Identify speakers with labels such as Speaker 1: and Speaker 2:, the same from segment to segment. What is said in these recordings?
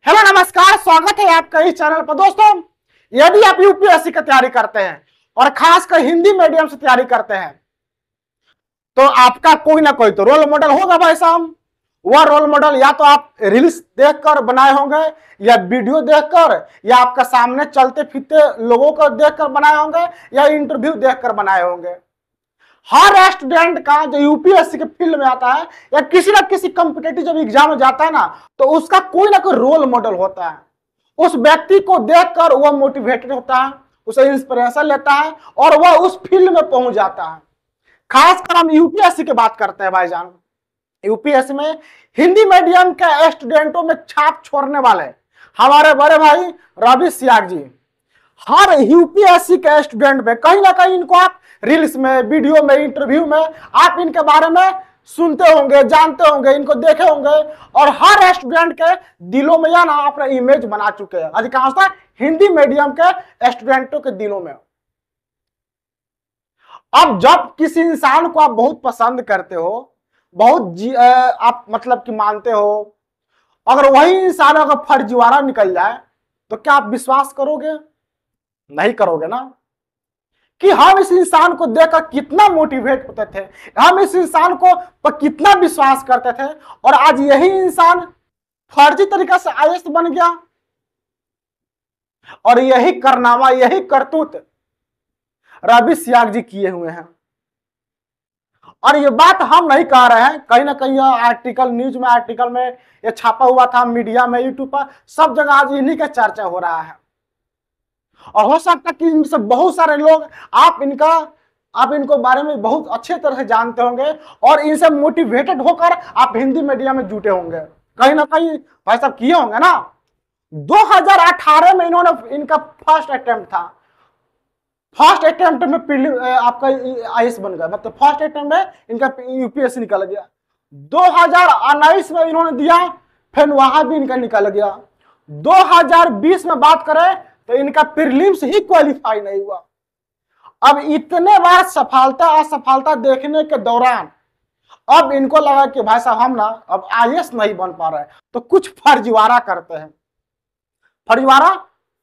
Speaker 1: Hello नमस्कार, स्वागत है आपका इस चैनल पर। दोस्तों, यदि आप यूपीएससी की तैयारी करते हैं और खासकर हिंदी मीडियम से तैयारी करते हैं तो आपका कोई ना कोई तो रोल मॉडल होगा भाई साहब। वह रोल मॉडल या तो आप रील्स देखकर बनाए होंगे, या वीडियो देखकर, या आपका सामने चलते फिरते लोगों को देखकर बनाए होंगे, या इंटरव्यू देखकर बनाए होंगे। हर स्टूडेंट का जो यूपीएससी के फील्ड में आता है या किसी ना किसी कॉम्पिटेटिव जब एग्जाम में जाता है ना, तो उसका कोई ना कोई रोल मॉडल होता है। उस व्यक्ति को देखकर वह मोटिवेटेड होता है, उसे इंस्पिरेशन लेता है और वह उस फील्ड में पहुंच जाता है। खासकर हम यूपीएससी की बात करते हैं भाईजान। यूपीएससी में हिंदी मीडियम के स्टूडेंटों में छाप छोड़ने वाले हमारे बड़े भाई रवि सियाग जी, हर यूपीएससी के स्टूडेंट में कहीं ना कहीं इनको आप रील्स में, वीडियो में, इंटरव्यू में आप इनके बारे में सुनते होंगे, जानते होंगे, इनको देखे होंगे और हर स्टूडेंट के दिलों में या ना अपना इमेज बना चुके हैं, अधिकांशतः हिंदी मीडियम के स्टूडेंटों के दिलों में। अब जब किसी इंसान को आप बहुत पसंद करते हो, बहुत आप मतलब कि मानते हो, अगर वही इंसान अगर फर्जीवाड़ा निकल जाए तो क्या आप विश्वास करोगे? नहीं करोगे ना। कि हम इस इंसान को देखकर कितना मोटिवेट होते थे, हम इस इंसान को पर कितना विश्वास करते थे, और आज यही इंसान फर्जी तरीका से आईएएस बन गया और यही कारनामा, यही करतूत रवि सियाग जी किए हुए हैं। और ये बात हम नहीं कह रहे हैं, कहीं ना कहीं आर्टिकल, न्यूज में, आर्टिकल में ये छापा हुआ था, मीडिया में, यूट्यूब पर, सब जगह आज इन्हीं का चर्चा हो रहा है। और हो सकता है कि इनसे बहुत सारे लोग आप इनको बारे में बहुत अच्छे तरह से जानते होंगे और इनसे मोटिवेटेड होकर आप हिंदी मीडियम में जुटे होंगे, कहीं ना कहीं भाई साहब किए होंगे ना। 2018 में इनका फर्स्ट अटेम्प्ट था, फर्स्ट अटेम्प्ट में आपका आईएएस बन गया, मतलब फर्स्ट अटेम्प्ट में इनका यूपीएससी निकल गया। 2019 में इन्होंने दिया, फिर वहां भी इनका निकल गया। 2020 में बात करें तो इनका प्रीलिम्स ही क्वालिफाई नहीं हुआ। अब इतने बार सफलता असफलता देखने के दौरान अब इनको लगा कि भाई साहब हम ना अब आईएएस नहीं बन पा रहे, तो कुछ फर्जीवाड़ा करते हैं। फर्जीवाड़ा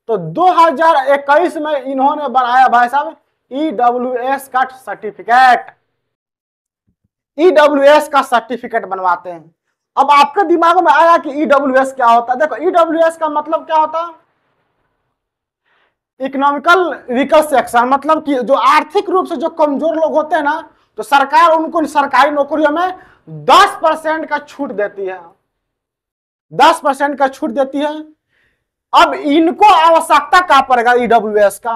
Speaker 1: तो 2021 में इन्होंने बनाया भाई साहब ईडब्ल्यूएस का सर्टिफिकेट, ईडब्ल्यूएस का सर्टिफिकेट बनवाते हैं। अब आपके दिमाग में आया कि ईडब्ल्यूएस क्या होता है। देखो, ईडब्ल्यूएस का मतलब क्या होता है? इकोनॉमिकल वीकर सेक्शन, मतलब कि जो आर्थिक रूप से जो कमजोर लोग होते हैं ना, तो सरकार उनको सरकारी नौकरियों में 10% का छूट देती है, 10% का छूट देती है। अब इनको आवश्यकता कहां पड़ेगा ईडब्ल्यूएस का?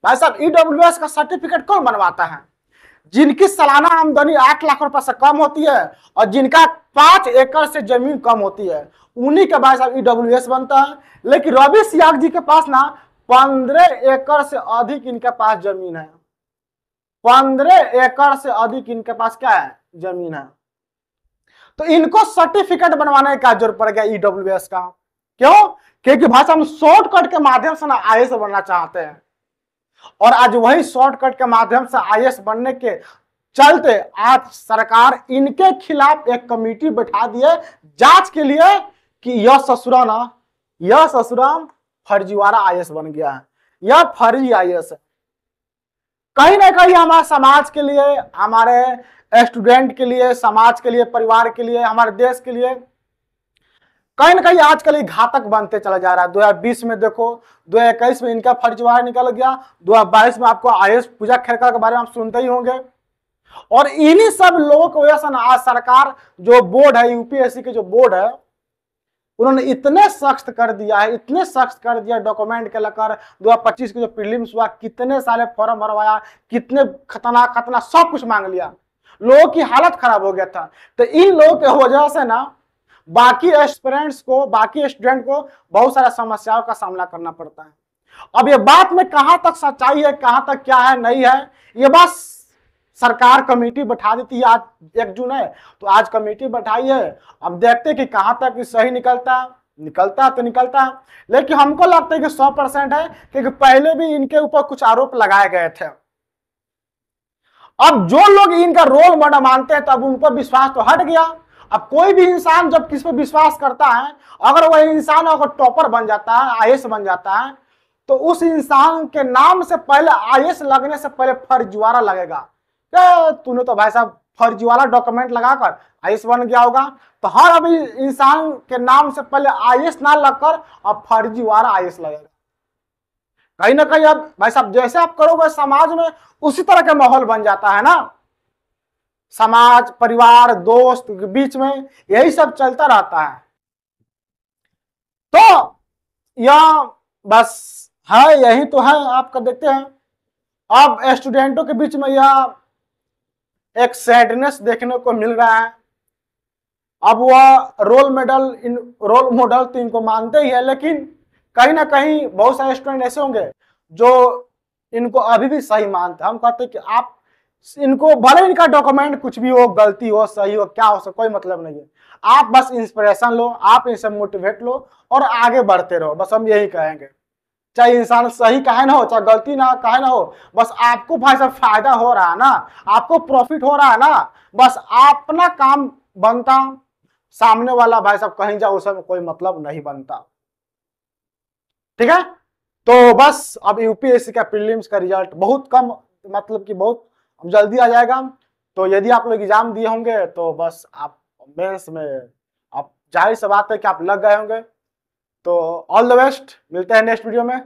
Speaker 1: भाई साहब, ईडब्ल्यूएस का सर्टिफिकेट कौन बनवाता है? जिनकी सालाना आमदनी 8 लाख रुपए से कम होती है और जिनका 5 एकड़ से जमीन कम होती है, उन्हीं के भाई साहब ईडब्ल्यूएस बनता है। लेकिन रवि सियाग जी के पास ना 15 एकड़ से अधिक इनके पास जमीन है, 15 एकड़ से अधिक इनके पास क्या है? जमीन है। तो इनको सर्टिफिकेट बनवाने का जरूरत पड़ गया ईडब्ल्यूएस का। क्यों? क्योंकि भाषा हम शॉर्टकट के माध्यम से ना आईएएस बनना चाहते हैं, और आज वही शॉर्टकट के माध्यम से आईएएस बनने के चलते आज सरकार इनके खिलाफ एक कमेटी बैठा दी है जांच के लिए कि यह ससुरा फर्जीवाड़ा आईएएस बन गया है, यह फर्जी आईएएस है। कहीं ना कहीं हमारे समाज के लिए, हमारे स्टूडेंट के लिए, समाज के लिए, परिवार के लिए, हमारे देश के लिए कहीं ना कहीं आजकल ये घातक बनते चला जा रहा है। 2020 में देखो, 2021 में इनका फर्जीवाड़ा निकल गया, 2022 में आपको आईएएस पूजा खेरकर के बारे में आप सुनते ही होंगे। और इन्हीं सब लोगों की वजह से ना आज सरकार, जो बोर्ड है, यूपीएससी के जो बोर्ड है, उन्होंने इतने सख्त कर दिया है, इतने सख्त कर दिया डॉक्यूमेंट के लेकर। 2025 के जो प्रीलिम्स हुआ, कितने सारे फॉर्म भरवाया, कितने खतरनाक सब कुछ मांग लिया, लोगों की हालत खराब हो गया था। तो इन लोगों की वजह से ना बाकी एस्पिरेंट्स को, बाकी स्टूडेंट को बहुत सारा समस्याओं का सामना करना पड़ता है। अब ये बात में कहां तक सच्चाई है, कहां तक क्या है, नहीं है, ये बात सरकार कमेटी बैठा देती है। आज 1 जून है तो आज कमेटी बैठाई है, अब देखते हैं कि कहां तक सही निकलता है तो निकलता है। लेकिन हमको लगता है कि 100% है, क्योंकि पहले भी इनके ऊपर कुछ आरोप लगाए गए थे। अब जो लोग इनका रोल मॉडल मानते हैं, तब उन पर विश्वास तो हट गया। अब कोई भी इंसान जब किसी पर विश्वास करता है, अगर वह इंसान अगर टॉपर बन जाता है, आईएएस बन जाता है, तो उस इंसान के नाम से पहले आईएएस लगने से पहले फर्जीवाड़ा लगेगा। क्या तूने तो भाई साहब फर्जीवाड़ा डॉक्यूमेंट लगाकर आईएएस बन गया होगा। तो हर अभी इंसान के नाम से पहले आईएएस ना लगकर अब फर्जीवाड़ा आईएएस लगेगा। कहीं ना कहीं अब भाई साहब जैसे आप करोगे समाज में उसी तरह का माहौल बन जाता है ना। समाज, परिवार, दोस्त के बीच में यही सब चलता रहता है। तो यह बस है, यही तो है आपका। देखते हैं अब स्टूडेंटों के बीच में यह एक सैडनेस देखने को मिल रहा है। अब वह रोल मॉडल तो इनको मानते ही है, लेकिन कहीं ना कहीं बहुत सारे स्टूडेंट ऐसे होंगे जो इनको अभी भी सही मानते हैं। हम कहते हैं कि आप इनको भले इनका डॉक्यूमेंट कुछ भी हो, गलती हो, सही हो, क्या हो, कोई मतलब नहीं है। आप बस इंस्पिरेशन लो, आप इनसे मोटिवेट लो और आगे बढ़ते रहो, बस हम यही कहेंगे। चाहे इंसान सही काहे ना हो, चाहे गलती ना काहे ना हो, बस आपको भाई साहब फायदा हो रहा है ना, आपको प्रॉफिट हो रहा है ना, बस अपना काम बनता। सामने वाला भाई साहब कहीं जाओ उसमें कोई मतलब नहीं बनता। ठीक है, तो बस अब यूपीएससी का प्रीलिम्स का रिजल्ट बहुत कम, मतलब कि बहुत जल्दी आ जाएगा। तो यदि आप लोग एग्जाम दिए होंगे तो बस आप मेंस में आप जाहिर सी बात है कि आप लग गए होंगे। तो ऑल द बेस्ट, मिलते हैं नेक्स्ट वीडियो में।